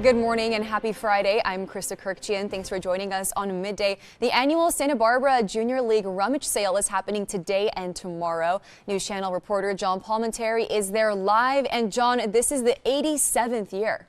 Good morning and happy Friday. I'm Krista Kirkjian. Thanks for joining us on Midday. The annual Santa Barbara Junior League Rummage Sale is happening today and tomorrow. News Channel reporter John Palmentary is there live. And John, this is the 87th year.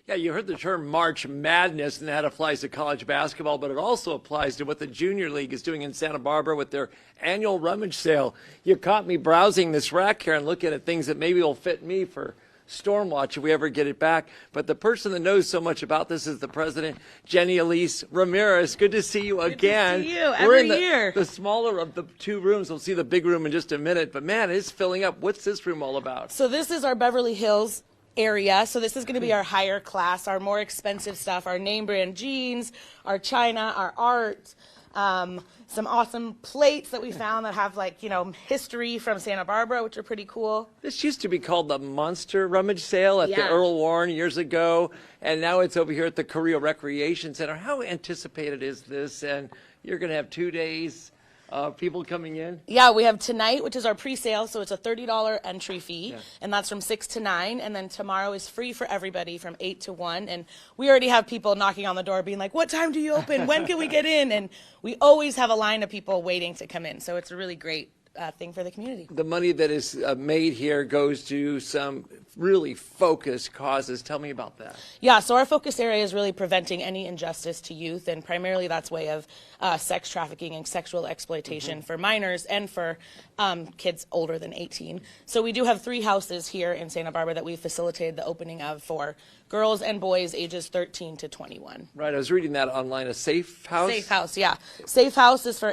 Yeah, you heard the term March Madness, and that applies to college basketball, but it also applies to what the Junior League is doing in Santa Barbara with their annual rummage sale. You caught me browsing this rack here and looking at things that maybe will fit me for Stormwatch if we ever get it back. But the person that knows so much about this is the president, Jenny Elise Ramirez. Good to see you again. Good to see you We're every in year. The smaller of the two rooms. We'll see the big room in just a minute. But man, it's filling up. What's this room all about? So this is our Beverly Hills area. So this is going to be our higher class, our more expensive stuff, our name brand jeans, our china, our art, some awesome plates that we found that have history from Santa Barbara, which are pretty cool. This used to be called the Monster Rummage Sale at the Earl Warren years ago, and now it's over here at the Korea Recreation Center. How anticipated is this? And you're going to have 2 days of people coming in? Yeah, we have tonight, which is our pre-sale, so it's a $30 entry fee, and that's from 6 to 9, and then tomorrow is free for everybody from 8 to 1, and we already have people knocking on the door being like, what time do you open? When can we get in? And we always have a line of people waiting to come in, so it's a really great thing for the community. The money that is made here goes to some really focused causes. Tell me about that. Yeah, so our focus area is really preventing any injustice to youth, and primarily that's way of sex trafficking and sexual exploitation for minors and for kids older than 18. So we do have 3 houses here in Santa Barbara that we facilitated the opening of for girls and boys ages 13 to 21. Right, I was reading that online. A safe house? Safe house, yeah. Safe house is for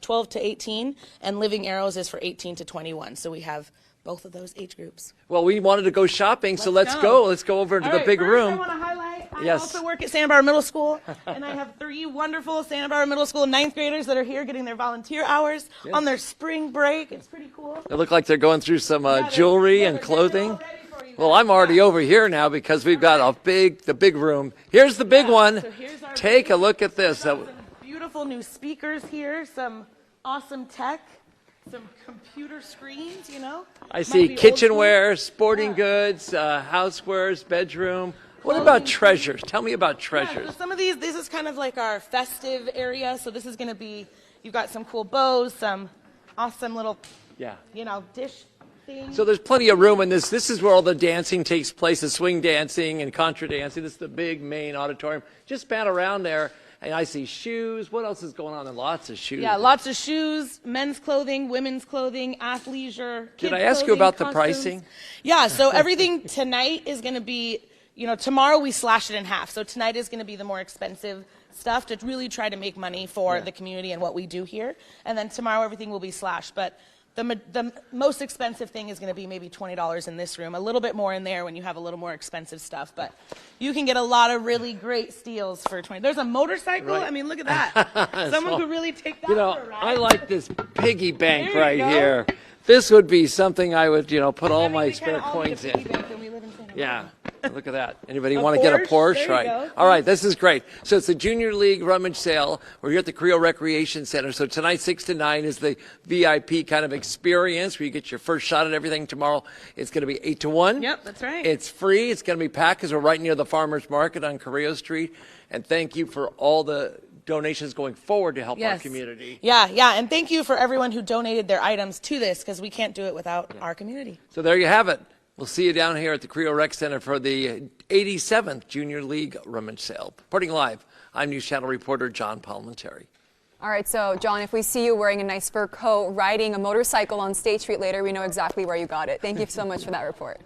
12 to 18, and Living Arrows is for 18 to 21. So we have both of those age groups. Well, we wanted to go shopping, so let's go. Let's go over to the big room. I want to highlight, I also work at Santa Barbara Middle School, and I have 3 wonderful Santa Barbara Middle School 9th graders that are here getting their volunteer hours on their spring break. It's pretty cool. They look like they're going through some jewelry and clothing. Well, I'm already over here now because we've got the big room. Here's the big one. So Take a look at this. Some beautiful new speakers here, some awesome tech, some computer screens, I see kitchenware, sporting goods, housewares, bedroom. What about treasures? Tell me about treasures. Yeah, so some of these, this is kind of like our festive area. So this is going to be, you've got some cool bows, some awesome little, dish things. So there's plenty of room in this. This is where all the dancing takes place, the swing dancing and contra dancing. This is the big main auditorium. Just span around there. And I see shoes. What else is going on? And lots of shoes. Yeah, lots of shoes, men's clothing, women's clothing, athleisure. Did I ask you about the pricing? Yeah, so everything tonight is going to be, tomorrow we slash it in half. So tonight is going to be the more expensive stuff to really try to make money for the community and what we do here. And then tomorrow everything will be slashed. But the most expensive thing is going to be maybe $20 in this room, a little bit more in there when you have a little more expensive stuff. But you can get a lot of really great steals for $20. There's a motorcycle. Right. I mean, look at that. Someone could really take that for a ride. I like this piggy bank right here. This would be something I would, put all my spare coins in. Yeah. Look at that. Anybody want to get a Porsche? Right. All right. This is great. So it's the Junior League Rummage Sale. We're here at the Korea Recreation Center. So tonight, 6 to 9 is the VIP kind of experience where you get your first shot at everything. Tomorrow, it's going to be 8 to 1. Yep, that's right. It's free. It's going to be packed because we're right near the Farmers Market on Correo Street. And thank you for all the donations going forward to help our community. Yeah. And thank you for everyone who donated their items to this because we can't do it without our community. So there you have it. We'll see you down here at the Korea Rec Center for the 87th Junior League Rummage Sale. Reporting live, I'm News Channel reporter John Palmentary. All right, so John, if we see you wearing a nice fur coat, riding a motorcycle on State Street later, we know exactly where you got it. Thank you so much for that report.